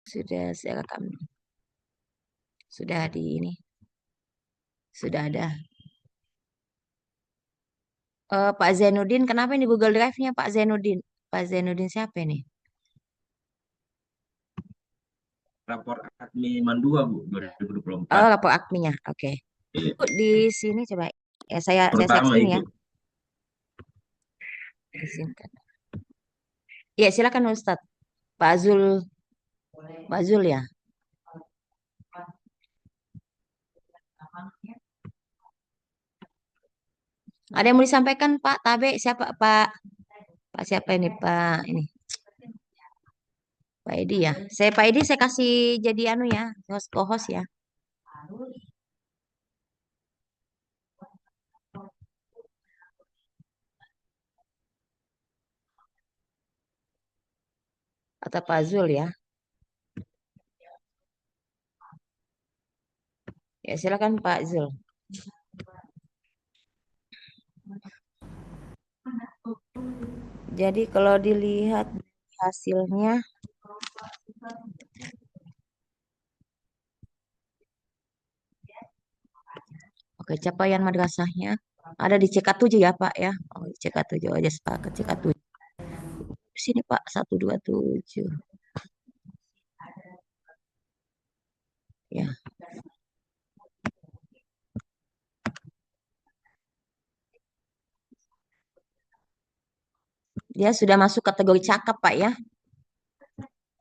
Sudah saya rekam. Sudah di ini. Sudah ada. Pak Zainuddin, kenapa ini Google Drive-nya Pak Zainuddin? Pak Zainuddin siapa ini? Rapor admin Mandua Bu Oh, 2024. lapor adminnya. Oke. Iya. Ibu di sini coba. Ya, saya share Pertama screen itu. ya. Izinkan. Ya, silakan Ustadz. Pak Zul, Pak Zul ya. Ada yang mau disampaikan Pak Tabe? Siapa Pak? Pak siapa ini Pak? Ini Pak Edi ya. Pak Edi saya kasih jadi anu ya, host co-host ya. Atau Pak Zul ya. Ya, silakan Pak Zul. Jadi kalau dilihat hasilnya, oke, capaian madrasahnya ada di CK7 ya Pak ya. Oh, di CK7 aja sepakat CK7. Sini Pak 127. Ya, dia sudah masuk kategori cakap Pak ya.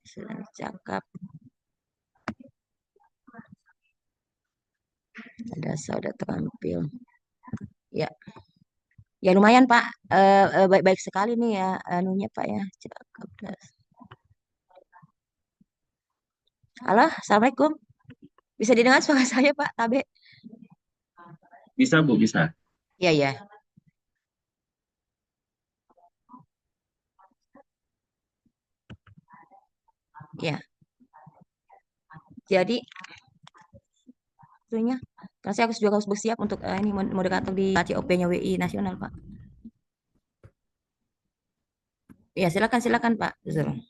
Sudah cakap. Ada sudah terampil. Ya, ya lumayan Pak. Baik-baik sekali nih ya anunya Pak ya. Cakap. Halo, Assalamualaikum. Bisa didengar suara saya Pak Tabe? Bisa Bu, bisa. Iya, ya. Ya. Jadi itunya karena saya juga harus bersiap untuk ini moderator di COP-nya WI Nasional, Pak. Ya, silakan silakan Pak Zul.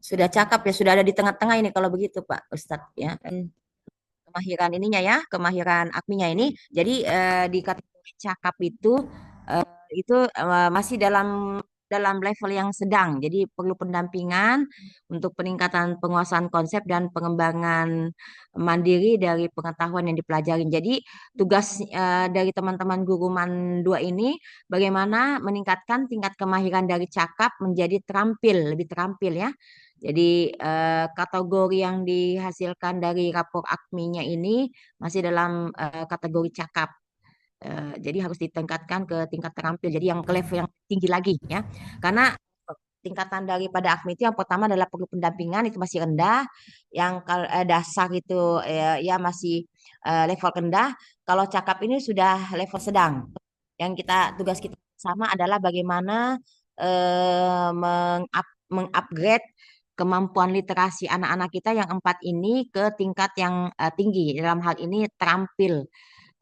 Sudah cakap ya, sudah ada di tengah-tengah ini kalau begitu Pak Ustadz ya. Kemahiran ininya ya, kemahiran adminnya ini. Jadi di kategori cakap eh, itu masih dalam level yang sedang. Jadi perlu pendampingan untuk peningkatan penguasaan konsep dan pengembangan mandiri dari pengetahuan yang dipelajarin. Jadi tugas dari teman-teman guru dua ini bagaimana meningkatkan tingkat kemahiran dari cakap menjadi terampil, lebih terampil ya. Jadi kategori yang dihasilkan dari rapor AKMI-nya ini masih dalam kategori cakap. Jadi harus ditingkatkan ke tingkat terampil. Jadi yang ke level yang tinggi lagi ya. Karena tingkatan daripada AKMI itu yang pertama adalah perlu pendampingan itu masih rendah. Yang dasar itu ya masih level rendah. Kalau cakap ini sudah level sedang. Yang tugas kita sama adalah bagaimana mengupgrade kemampuan literasi anak-anak kita yang empat ini ke tingkat yang tinggi. Dalam hal ini terampil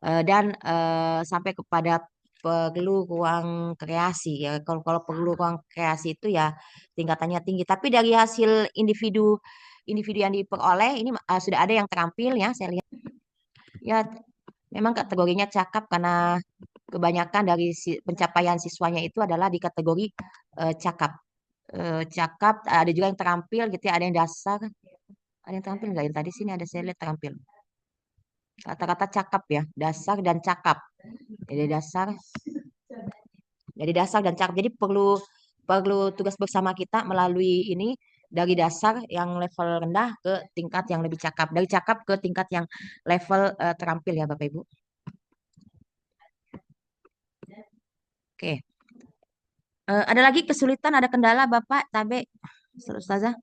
dan sampai kepada perlu ruang kreasi ya. Kalau perlu ruang kreasi itu ya tingkatannya tinggi. Tapi dari hasil individu individu yang diperoleh ini sudah ada yang terampil ya. Saya lihat ya memang kategorinya cakap karena kebanyakan dari pencapaian siswanya itu adalah di kategori cakap. Cakap ada juga yang terampil gitu ya, ada yang dasar, ada yang terampil nggak yang tadi sini ada saya lihat terampil. Kata-kata cakap ya, dasar dan cakap. Jadi dasar, jadi dasar dan cakap. Jadi perlu perlu tugas bersama kita melalui ini dari dasar yang level rendah ke tingkat yang lebih cakap. Dari cakap ke tingkat yang level terampil ya Bapak Ibu. Oke. Ada lagi kesulitan, ada kendala Bapak Tabe, Ustazah?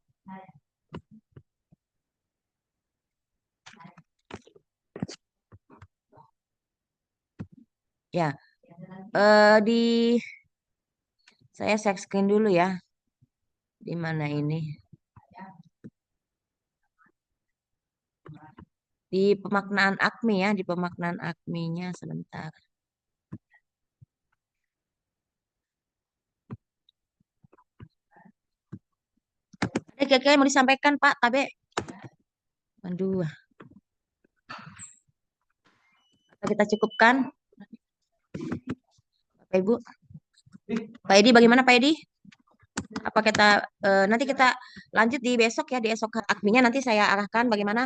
Ya, di saya share screen dulu ya. Di mana ini? Di pemaknaan AKMI ya, di pemaknaan AKMI-nya sebentar. kira-kira yang mau disampaikan Pak Tabe? Aduh, kita cukupkan Bapak Ibu. Pak Edi bagaimana Pak Edi? Apa kita nanti kita lanjut di besok ya, di esok adminnya nanti saya arahkan bagaimana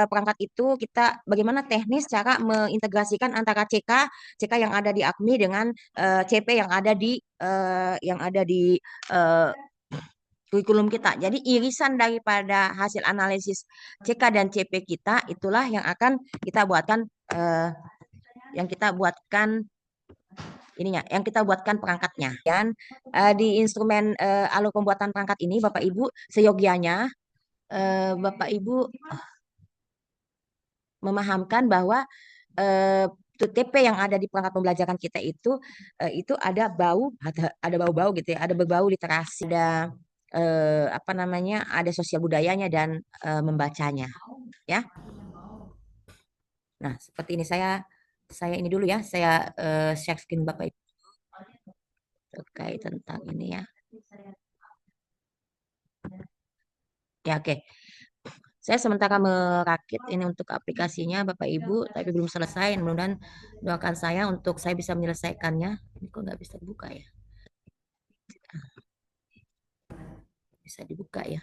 perangkat itu kita bagaimana teknis cara mengintegrasikan antara CK yang ada di AKMI dengan CP yang ada di eh, kurikulum kita. Jadi irisan daripada hasil analisis CK dan CP kita itulah yang akan kita buatkan yang kita buatkan ininya, yang kita buatkan perangkatnya. Dan di instrumen alur pembuatan perangkat ini, Bapak Ibu, seyogianya Bapak Ibu memahamkan bahwa TP yang ada di perangkat pembelajaran kita itu ada ada bau-bau gitu ya, ada berbau literasi, ada apa namanya, ada sosial budayanya dan membacanya, ya. Nah, seperti ini saya ini dulu ya, saya share screen Bapak Ibu terkait tentang ini ya. Ya, oke. Saya sementara merakit ini untuk aplikasinya Bapak Ibu, tapi belum selesai. Mudah-mudahan doakan saya untuk saya bisa menyelesaikannya. Ini kok nggak bisa dibuka ya? Bisa dibuka ya?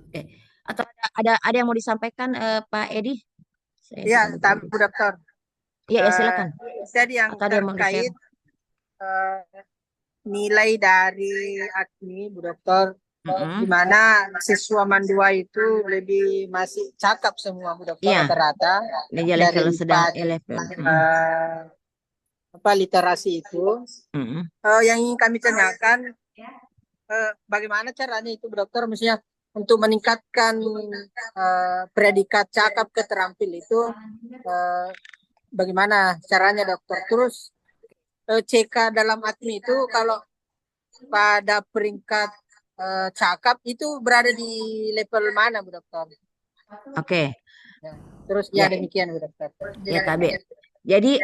Oke. Atau ada yang mau disampaikan Pak Edi? Saya Ya, sedang bergerak. Bu Dokter. Iya, ya silakan. Tadi yang Atau ada yang mau di-share? terkait nilai dari AKMI, Bu Dokter, di mana siswa mandua itu lebih masih cakap semua, Bu Dokter, Iya. rata-rata Dia dari level sedang level. literasi itu. Mm-mm. Yang ingin kami tanyakan, bagaimana caranya itu, Bu Dokter, maksudnya untuk meningkatkan predikat cakap ke terampil itu, bagaimana caranya, Dokter? Terus CK dalam AKMI itu kalau pada peringkat cakap itu berada di level mana, Bu Dokter? Oke. Ya. Terus Ya. demikian, Bu Dokter. Ya, KB. Jadi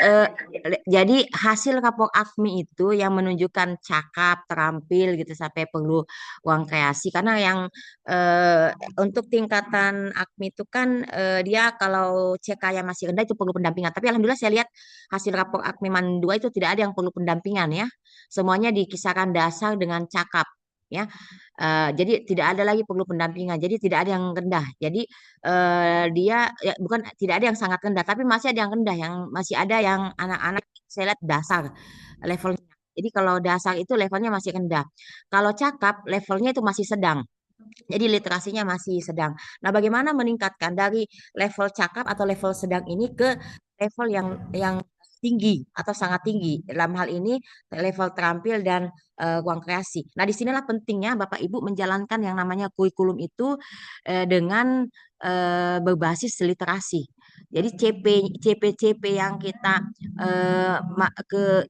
hasil rapor AKMI itu yang menunjukkan cakap, terampil gitu sampai perlu uang kreasi. Karena yang untuk tingkatan AKMI itu kan dia kalau CK yang masih rendah itu perlu pendampingan. Tapi alhamdulillah saya lihat hasil rapor AKMI Man 2 itu tidak ada yang perlu pendampingan ya. Semuanya di kisaran dasar dengan cakap ya. Jadi tidak ada lagi perlu pendampingan. Jadi tidak ada yang rendah. Jadi dia ya, bukan tidak ada yang sangat rendah, tapi masih ada yang rendah, yang masih ada yang anak-anak saya lihat dasar levelnya. Jadi kalau dasar itu levelnya masih rendah. Kalau cakap levelnya itu masih sedang. Jadi literasinya masih sedang. Nah, bagaimana meningkatkan dari level cakap atau level sedang ini ke level yang tinggi atau sangat tinggi. Dalam hal ini level terampil dan ruang kreasi. Nah, disinilah pentingnya Bapak Ibu menjalankan yang namanya kurikulum itu dengan berbasis literasi. Jadi CP yang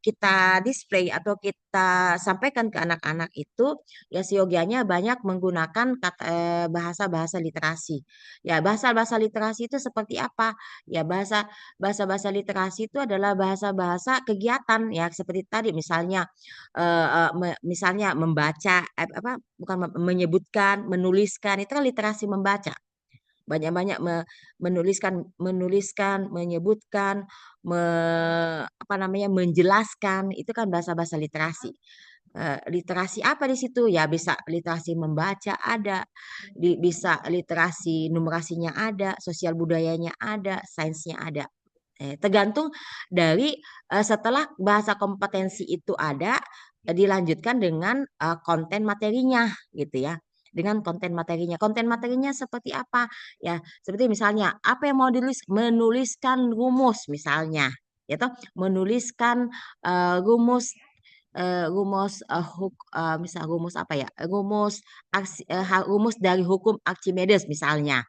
kita display atau kita sampaikan ke anak-anak itu ya seyogianya banyak menggunakan bahasa-bahasa literasi. Ya, bahasa-bahasa literasi itu seperti apa? Ya, bahasa-bahasa literasi itu adalah bahasa-bahasa kegiatan ya seperti tadi misalnya misalnya membaca bukan menyebutkan, menuliskan itu kan literasi membaca. Banyak-banyak menuliskan, menyebutkan, menjelaskan itu kan bahasa-bahasa literasi. Literasi apa di situ? Ya bisa literasi membaca ada, bisa literasi numerasinya ada, sosial budayanya ada, sainsnya ada. Tergantung dari setelah bahasa kompetensi itu ada, dilanjutkan dengan konten materinya gitu ya. Dengan konten materinya. Konten materinya seperti apa? Ya, seperti misalnya apa yang mau ditulis? Menuliskan rumus misalnya, ya toh, menuliskan rumus misal rumus apa ya? Rumus dari hukum Archimedes misalnya.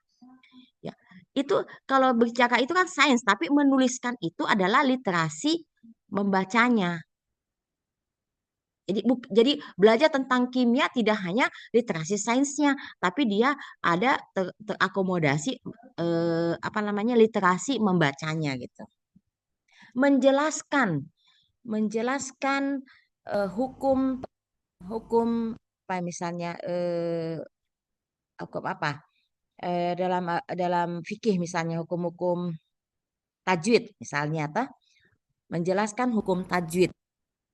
Ya. Itu kalau berbicara itu kan sains, tapi menuliskan itu adalah literasi membacanya. Jadi belajar tentang kimia tidak hanya literasi sainsnya, tapi dia ada terakomodasi literasi membacanya gitu. Menjelaskan hukum apa misalnya hukum apa dalam fikih misalnya hukum-hukum tajwid misalnya menjelaskan hukum tajwid.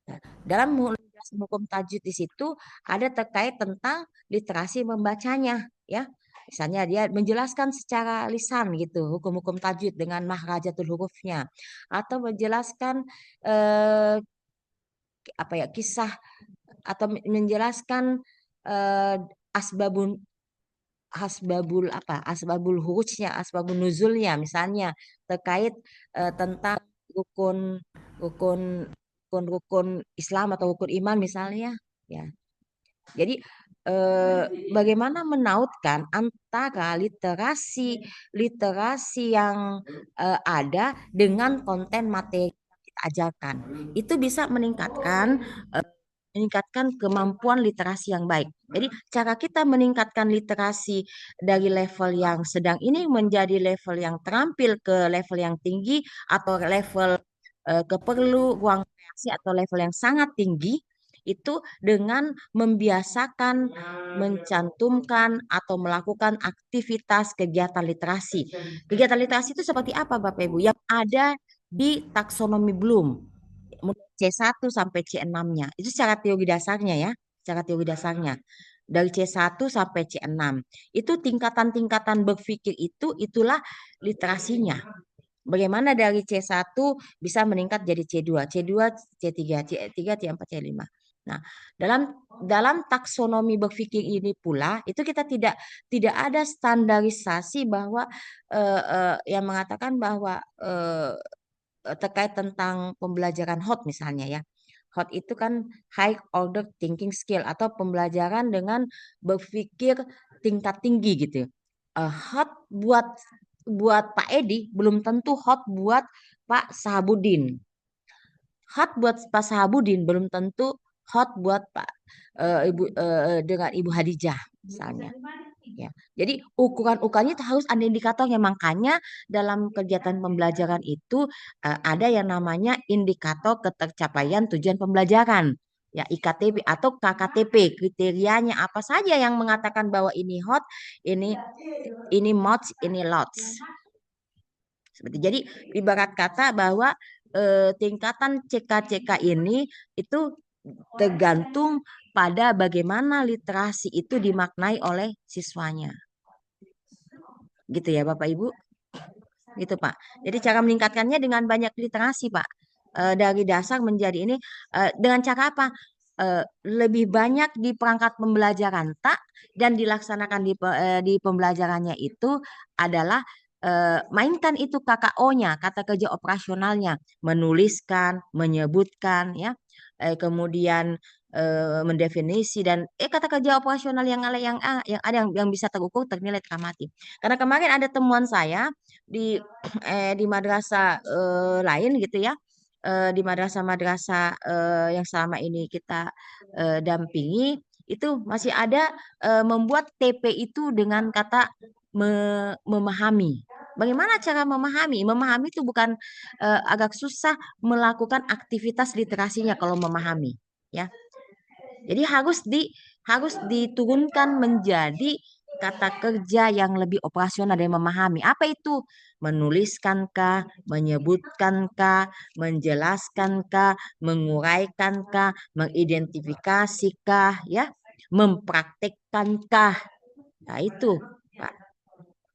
Nah, dalam menjelaskan hukum tajwid di situ ada terkait tentang literasi membacanya, ya. Misalnya dia menjelaskan secara lisan gitu hukum-hukum tajwid dengan mahrajatul hurufnya, atau menjelaskan eh, apa ya kisah atau menjelaskan eh, asbabun asbabul hurufnya, asbabun nuzulnya misalnya terkait tentang rukun rukun rukun Islam atau rukun iman misalnya, ya. Jadi eh, bagaimana menautkan antara literasi literasi yang ada dengan konten materi yang kita ajarkan, itu bisa meningkatkan kemampuan literasi yang baik. Jadi cara kita meningkatkan literasi dari level yang sedang ini menjadi level yang terampil ke level yang tinggi atau level keperlu ruang reaksi atau level yang sangat tinggi itu dengan membiasakan mencantumkan atau melakukan aktivitas kegiatan literasi. Kegiatan literasi itu seperti apa Bapak Ibu? Yang ada di taksonomi Bloom C1 sampai C6-nya. Itu secara teori dasarnya ya, secara teori dasarnya. Dari C1 sampai C6. Itu tingkatan-tingkatan berpikir itulah literasinya. Bagaimana dari C1 bisa meningkat jadi C2, C2, C3, C3, C4, C5. Nah, dalam dalam taksonomi berpikir ini pula itu kita tidak ada standarisasi bahwa yang mengatakan bahwa terkait tentang pembelajaran HOT misalnya ya. HOT itu kan high order thinking skill atau pembelajaran dengan berpikir tingkat tinggi gitu. HOT buat buat Pak Edi belum tentu HOT buat Pak Sahabudin. HOT buat Pak Sahabudin belum tentu HOT buat Pak Ibu dengan Ibu Hadijah misalnya. Ya. Jadi ukuran-ukurannya itu harus ada indikatornya. Makanya dalam kegiatan pembelajaran itu ada yang namanya indikator ketercapaian tujuan pembelajaran. Ya, IKTP atau KKTP, kriterianya apa saja yang mengatakan bahwa ini hot, ini mods, ini lots. Seperti jadi ibarat kata bahwa tingkatan CK-CK ini itu tergantung pada bagaimana literasi itu dimaknai oleh siswanya. Gitu ya Bapak Ibu. Gitu Pak. Jadi cara meningkatkannya dengan banyak literasi Pak. Dari dasar menjadi ini dengan cara apa? Lebih banyak di perangkat pembelajaran tak dan dilaksanakan di pembelajarannya itu adalah mainkan itu KKO-nya, kata kerja operasionalnya, menuliskan, menyebutkan ya. Kemudian mendefinisi dan kata kerja operasional yang ada yang bisa terukur, ternilai, teramati. Karena kemarin ada temuan saya di di madrasah lain gitu ya, di madrasah-madrasah yang selama ini kita dampingi itu masih ada membuat TP itu dengan kata memahami. Bagaimana cara memahami? Memahami itu bukan agak susah melakukan aktivitas literasinya kalau memahami, ya. Jadi harus diturunkan menjadi kata kerja yang lebih operasional dan memahami. Apa itu? Menuliskankah, menyebutkankah, menjelaskankah, menguraikankah, mengidentifikasinkah, ya, mempraktekkankah. Nah, itu, Pak.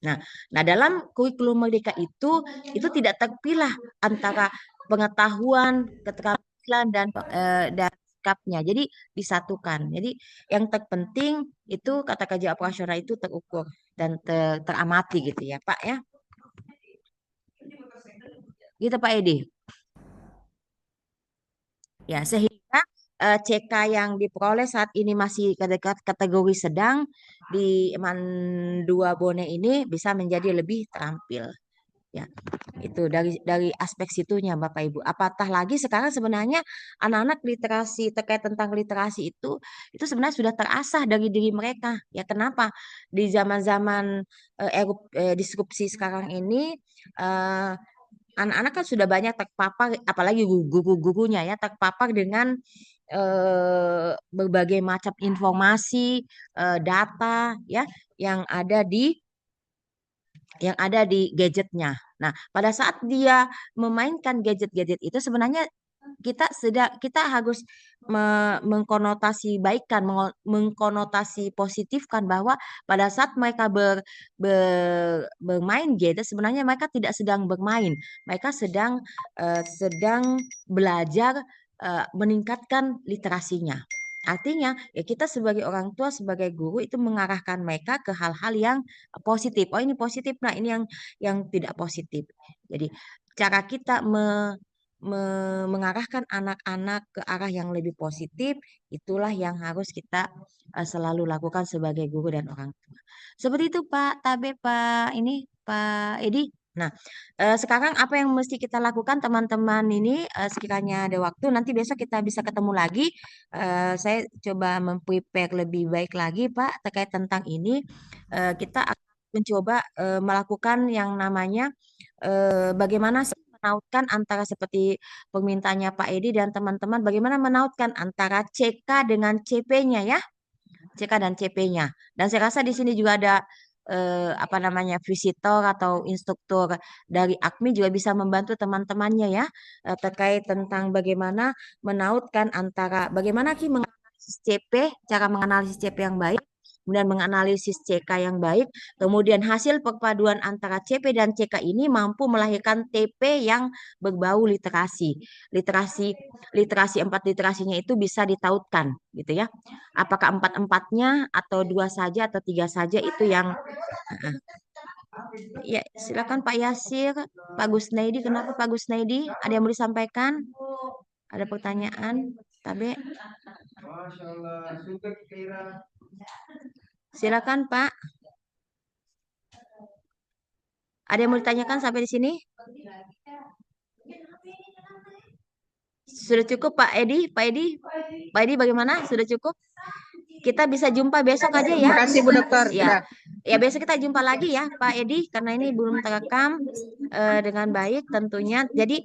Nah, dalam kurikulum Merdeka itu tidak terpilah antara pengetahuan, keterampilan dan sikapnya. Jadi disatukan. Jadi yang terpenting itu kata kerja operasional itu terukur dan teramati gitu ya, Pak ya. Gitu Pak Edi. Ya, sehingga CK yang diperoleh saat ini masih kategori sedang di MAN 2 Bone ini bisa menjadi lebih terampil. Ya, itu dari aspek situnya Bapak Ibu. Apatah lagi sekarang sebenarnya anak-anak literasi terkait tentang literasi itu sebenarnya sudah terasah dari diri mereka. Ya, kenapa? Di zaman-zaman disrupsi sekarang ini eh, anak-anak kan sudah banyak terpapar, apalagi guru-gurunya ya terpapar dengan berbagai macam informasi, data ya yang ada di gadgetnya. Nah, pada saat dia memainkan gadget-gadget itu sebenarnya kita harus mengkonotasi baikkan, mengkonotasi positifkan bahwa pada saat mereka bermain gadget sebenarnya mereka tidak sedang bermain, mereka sedang belajar meningkatkan literasinya. Artinya, ya kita sebagai orang tua, sebagai guru itu mengarahkan mereka ke hal-hal yang positif. Oh, ini positif, nah ini yang tidak positif. Jadi, cara kita mengarahkan anak-anak ke arah yang lebih positif, itulah yang harus kita selalu lakukan sebagai guru dan orang tua. Seperti itu Pak Tabe, Pak Edi. Nah, sekarang apa yang mesti kita lakukan teman-teman ini sekiranya ada waktu nanti besok kita bisa ketemu lagi. Saya coba memprepare lebih baik lagi Pak terkait tentang ini. Kita akan mencoba melakukan yang namanya bagaimana sih menautkan antara seperti permintaannya Pak Edi dan teman-teman, bagaimana menautkan antara CK dengan CP-nya ya, CK dan CP-nya. Dan saya rasa di sini juga ada apa namanya visitor atau instruktur dari AKMI juga bisa membantu teman-temannya ya terkait tentang bagaimana menautkan antara bagaimana Ki menganalisis CP, cara menganalisis CP yang baik, kemudian menganalisis CK yang baik, kemudian hasil perpaduan antara CP dan CK ini mampu melahirkan TP yang berbau literasi. Literasi empat literasinya itu bisa ditautkan gitu ya. Apakah empat-empatnya atau dua saja atau tiga saja itu yang ya silakan Pak Yasir, Pak Gusnaidi. Kenapa Pak Gusnaidi? Ada yang mau disampaikan? Ada pertanyaan? Tabe? Silakan Pak. Ada yang mau ditanyakan sampai di sini? Sudah cukup Pak Edi? Pak Edi bagaimana? Sudah cukup? Kita bisa jumpa besok aja ya. Terima kasih Bu Dokter. Ya. Ya besok kita jumpa lagi ya Pak Edi karena ini belum terekam dengan baik tentunya. Jadi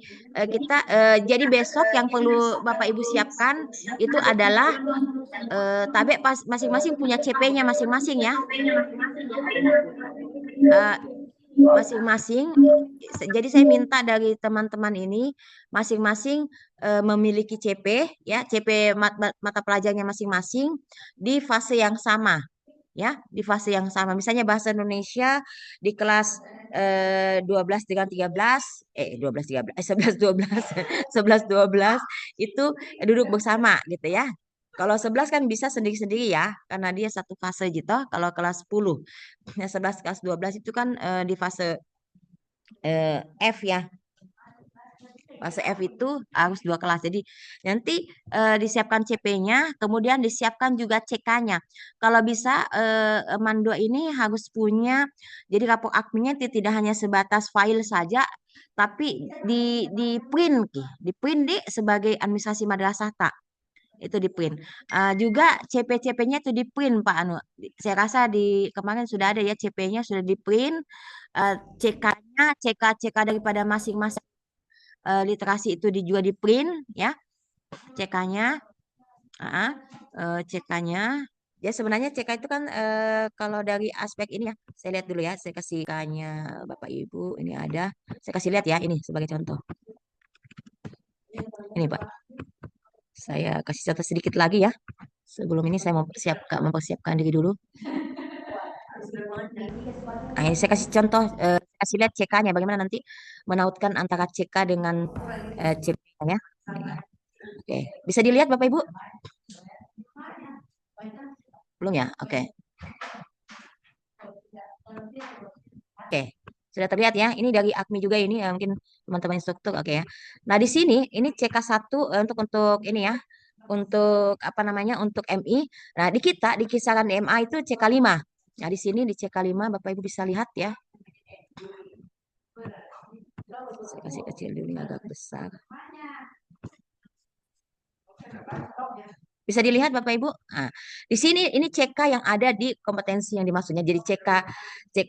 jadi besok yang perlu Bapak Ibu siapkan itu adalah Tabe masing-masing punya CP-nya masing-masing ya. Masing-masing. Jadi saya minta dari teman-teman ini masing-masing memiliki CP ya, CP mata pelajarannya masing-masing di fase yang sama ya, di fase yang sama. Misalnya bahasa Indonesia di kelas 12 dengan 13 12 13 11 12 11 12 itu duduk bersama gitu ya. Kalau 11 kan bisa sendiri-sendiri ya, karena dia satu fase gitu. Kalau kelas 10, ya 11 kelas 12 itu kan di fase F ya. Fase F itu harus 2 kelas. Jadi nanti disiapkan CP-nya, kemudian disiapkan juga CK-nya. Kalau bisa Mando ini harus punya, jadi rapor AKMI-nya tidak hanya sebatas file saja, tapi di print, di print sebagai administrasi madrasah tak. Itu di print. Juga CP-CP-nya itu di print Pak Anu. Saya rasa di kemarin sudah ada ya CP-nya sudah di print. CK-nya, CK daripada masing-masing literasi itu juga di print ya CK-nya. CK-nya ya sebenarnya CK itu kan kalau dari aspek ini ya saya lihat dulu ya, saya kasih CK-nya Bapak Ibu ini ada, saya kasih lihat ya ini sebagai contoh ini Pak, saya kasih contoh sedikit lagi ya. Sebelum ini saya mempersiapkan diri dulu. Nah, ini saya kasih contoh, kasih lihat CK-nya bagaimana nanti menautkan antara CK dengan CP-nya. Oke, bisa dilihat Bapak Ibu? Belum ya? Oke. Oke, sudah terlihat ya. Ini dari AKMI juga ini mungkin teman-teman instruktur. Oke ya. Nah, di sini ini CK1 untuk ini ya. Untuk apa namanya? Untuk MI. Nah, di kisaran MA itu CK5. Nah, di sini di CK5 Bapak Ibu bisa lihat ya. Saya kasih kecil dulu ini agak besar. Bisa dilihat Bapak Ibu. Nah, di sini ini CK yang ada di kompetensi yang dimaksudnya. Jadi CK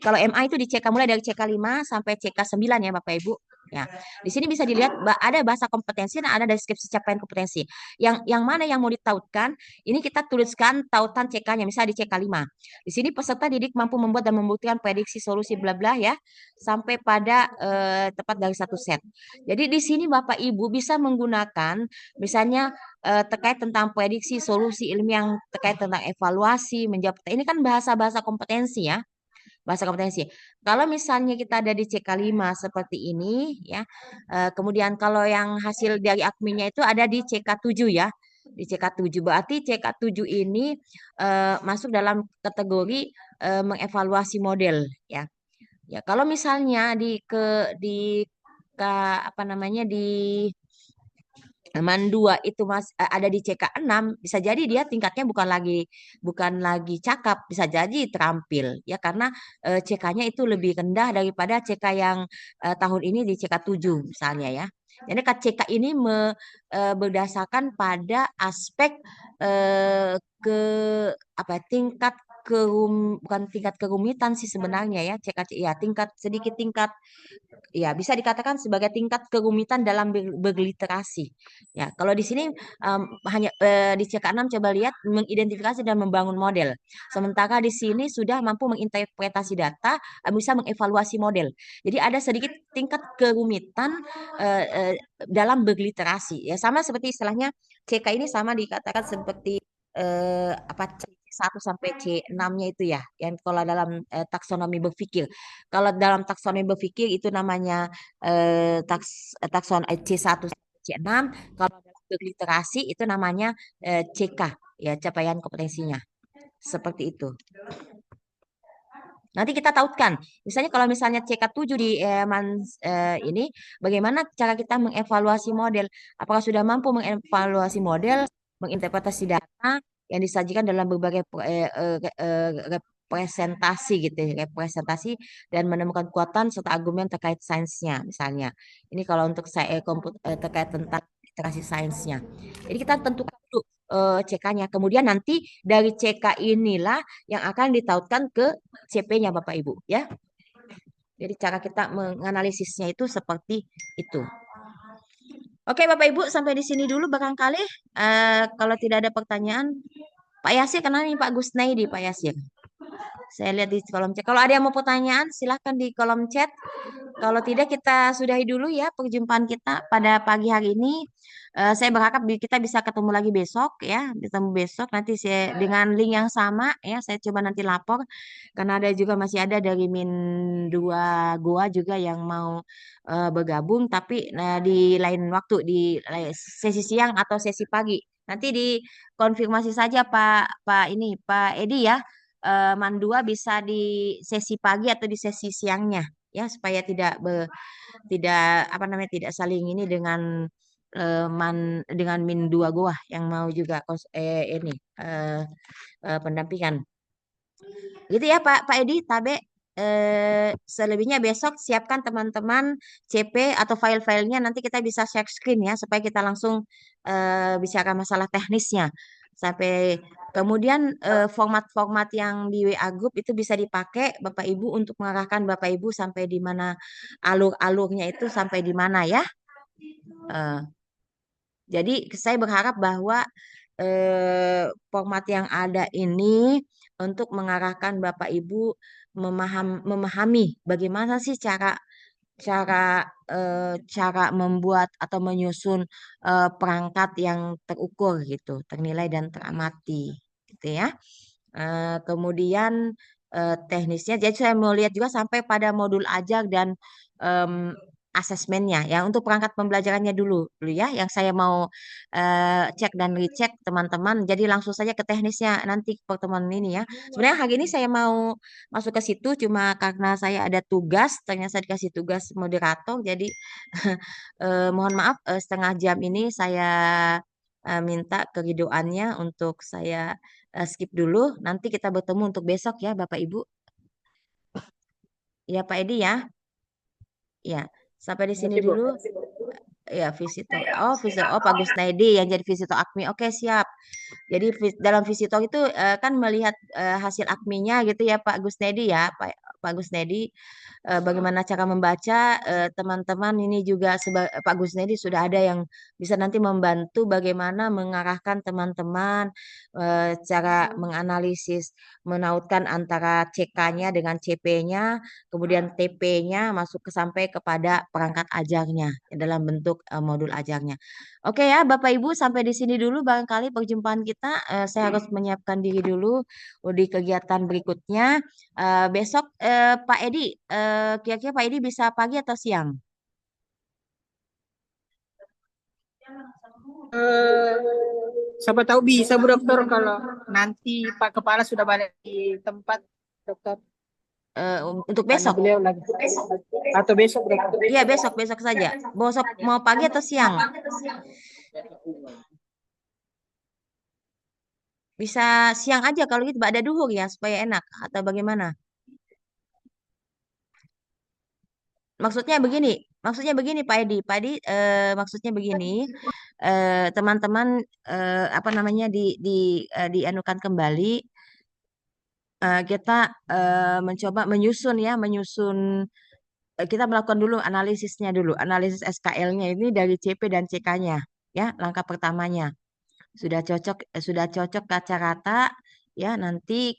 kalau MA itu di CK mulai dari CK5 sampai CK9 ya Bapak Ibu. Ya, di sini bisa dilihat ada bahasa kompetensi dan ada deskripsi capaian kompetensi. Yang mana yang mau ditautkan, ini kita tuliskan tautan CK-nya, misalnya di CK5. Di sini peserta didik mampu membuat dan membuktikan prediksi solusi bla bla ya, sampai pada tepat dari satu set. Jadi di sini Bapak Ibu bisa menggunakan misalnya terkait tentang prediksi solusi ilmiah yang terkait tentang evaluasi, menjawab. Ini kan bahasa-bahasa kompetensi ya, bahasa kompetensi. Kalau misalnya kita ada di CK5 seperti ini ya. Kemudian kalau yang hasil dari AKMI-nya itu ada di CK7 ya. Di CK7 berarti CK7 ini masuk dalam kategori mengevaluasi model ya. Ya, kalau misalnya apa namanya di Man 2 itu ada di CK6, bisa jadi dia tingkatnya bukan lagi cakap, bisa jadi terampil ya karena CK-nya itu lebih rendah daripada CK yang tahun ini di CK7 misalnya ya. Jadi CK ini berdasarkan pada aspek ke apa tingkat bukan tingkat kerumitan sih sebenarnya ya CK ya tingkat ya bisa dikatakan sebagai tingkat kerumitan dalam berliterasi. Ya, kalau di sini hanya di CK6 coba lihat mengidentifikasi dan membangun model. Sementara di sini sudah mampu menginterpretasi data, bisa mengevaluasi model. Jadi ada sedikit tingkat kerumitan dalam berliterasi. Ya, sama seperti istilahnya CK ini sama dikatakan seperti apa C1 sampai C6-nya itu ya, yang kalau dalam taksonomi berpikir. Kalau dalam taksonomi berpikir itu namanya takson C1 sampai C6. Kalau dalam berliterasi itu namanya CK, ya capaian kompetensinya. Seperti itu. Nanti kita tautkan. Misalnya kalau misalnya CK7 di ini, bagaimana cara kita mengevaluasi model? Apakah sudah mampu mengevaluasi model, menginterpretasi data yang disajikan dalam berbagai representasi gitu, representasi dan menemukan kekuatan serta argumen terkait sainsnya misalnya. Ini kalau untuk saya terkait tentang literasi sainsnya. Jadi kita tentukan dulu CK-nya. Kemudian nanti dari CK inilah yang akan ditautkan ke CP-nya Bapak Ibu ya. Jadi cara kita menganalisisnya itu seperti itu. Oke Bapak Ibu sampai di sini dulu barangkali. Kalau tidak ada pertanyaan, Pak Yasir kenal nih Pak Gusnaidi Pak Yasir. Saya lihat di kolom chat. Kalau ada yang mau pertanyaan silahkan di kolom chat. Kalau tidak kita sudahi dulu ya perjumpaan kita pada pagi hari ini. Saya berharap kita bisa ketemu lagi besok ya, ketemu besok nanti saya dengan link yang sama ya. Saya coba nanti lapor karena ada juga masih ada dari Min 2 Goa juga yang mau bergabung tapi di lain waktu di sesi siang atau sesi pagi. Nanti dikonfirmasi saja Pak Edi ya. Man 2 bisa di sesi pagi atau di sesi siangnya ya supaya tidak apa namanya tidak saling ini dengan Min 2 Goa yang mau juga ini pendampingan. Gitu ya Pak Edi Tabe. Selebihnya besok siapkan teman-teman CP atau file-filenya nanti kita bisa share screen ya supaya kita langsung bicara masalah teknisnya. Sampai kemudian format-format yang di WA Group itu bisa dipakai Bapak Ibu untuk mengarahkan Bapak Ibu sampai di mana alur-alurnya itu sampai di mana ya. Jadi saya berharap bahwa format yang ada ini untuk mengarahkan Bapak Ibu memahami bagaimana sih cara cara membuat atau menyusun perangkat yang terukur gitu, ternilai dan teramati, gitu ya. Kemudian teknisnya, jadi saya mau lihat juga sampai pada modul ajar dan asesmennya ya untuk perangkat pembelajarannya dulu ya yang saya mau cek dan recheck teman-teman jadi langsung saja ke teknisnya nanti pertemuan ini ya sebenarnya hari ini saya mau masuk ke situ cuma karena saya ada tugas ternyata saya dikasih tugas moderator jadi mohon maaf setengah jam ini saya minta keridoannya untuk saya skip dulu nanti kita bertemu untuk besok ya Bapak Ibu ya Pak Edi ya ya sampai di sini Masih, Bu. dulu. Ya, visitor. Oh, Pak Gusnaidi yang jadi visitor AKMI. Oke, siap. Jadi dalam visitor itu kan melihat hasil AKMI-nya gitu ya Pak Gusnaidi ya, Pak Gusnedi, bagaimana cara membaca. Teman-teman ini juga Pak Gusnedi sudah ada yang bisa nanti membantu bagaimana mengarahkan teman-teman cara menganalisis, menautkan antara CK-nya dengan CP-nya, kemudian TP-nya masuk sampai kepada perangkat ajarnya dalam bentuk modul ajarnya. Oke ya, Bapak Ibu, sampai di sini dulu barangkali perjumpaan kita. Saya harus menyiapkan diri dulu di kegiatan berikutnya. Besok Pak Edi, kira-kira Pak Edi bisa pagi atau siang? Eh, siapa tahu bisa Bu Dokter kalau nanti Pak Kepala sudah balik di tempat Dokter, Untuk karena besok? beliau lagi atau besok Dokter. Iya, besok, besok saja. Besok mau pagi atau siang? Bisa siang aja kalau gitu, ada duhur ya, supaya enak. Atau bagaimana? Maksudnya begini Pak Edi. Pak Edi, maksudnya begini, teman-teman apa namanya dianukan kembali, kita mencoba menyusun, kita melakukan dulu analisisnya dulu, analisis SKL-nya ini dari CP dan CK-nya, ya, langkah pertamanya. Sudah cocok kata-kata, ya, nanti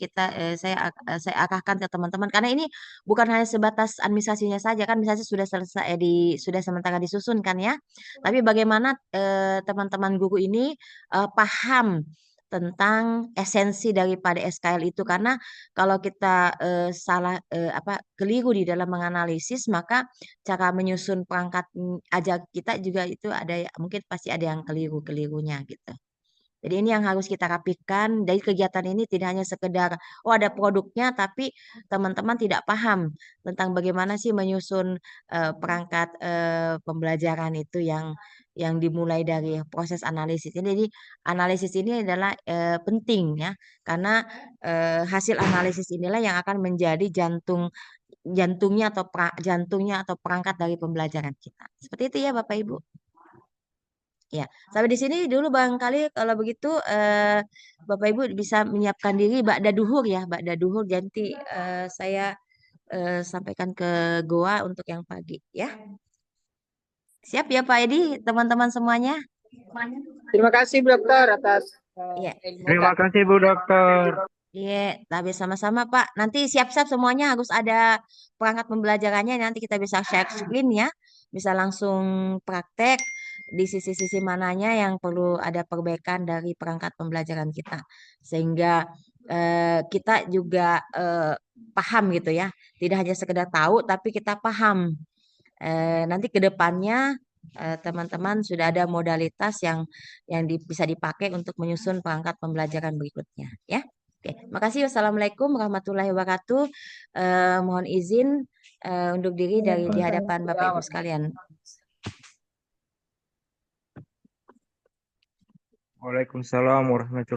saya arahkan ke teman-teman karena ini bukan hanya sebatas administrasinya saja, kan administrasi sudah selesai, sudah sementara disusun kan ya, tapi bagaimana teman-teman guru ini paham tentang esensi daripada SKL itu, karena kalau kita keliru di dalam menganalisis, maka cara menyusun perangkat ajar kita juga itu ada mungkin pasti ada yang kelirunya gitu. Jadi ini yang harus kita rapihkan. Dari kegiatan ini tidak hanya sekedar, oh ada produknya, tapi teman-teman tidak paham tentang bagaimana sih menyusun perangkat pembelajaran itu yang dimulai dari proses analisis ini. Jadi analisis ini adalah penting ya, karena hasil analisis inilah yang akan menjadi jantungnya atau perangkat dari pembelajaran kita. Seperti itu ya Bapak Ibu. Ya, sampai di sini dulu barangkali kalau begitu Bapak Ibu bisa menyiapkan diri ba'da duhur ya, ba'da duhur nanti saya sampaikan ke Goa untuk yang pagi ya. Siap ya Pak Edi, teman-teman semuanya? Terima kasih Bu Dokter atas Iya. ilmu Terima Kak. kasih Bu Dokter. Iya, tapi sama-sama Pak. Nanti siap-siap semuanya harus ada perangkat pembelajarannya. Nanti kita bisa share screen ya, bisa langsung praktek di sisi-sisi mananya yang perlu ada perbaikan dari perangkat pembelajaran kita, sehingga kita juga paham gitu ya. Tidak hanya sekedar tahu, tapi kita paham. Nanti ke depannya teman-teman sudah ada modalitas yang bisa dipakai untuk menyusun perangkat pembelajaran berikutnya ya. Oke, makasih. Wassalamualaikum warahmatullahi wabarakatuh. Mohon izin undur diri dari di hadapan Bapak Ibu sekalian. Waalaikumsalam warahmatullahi wabarakatuh.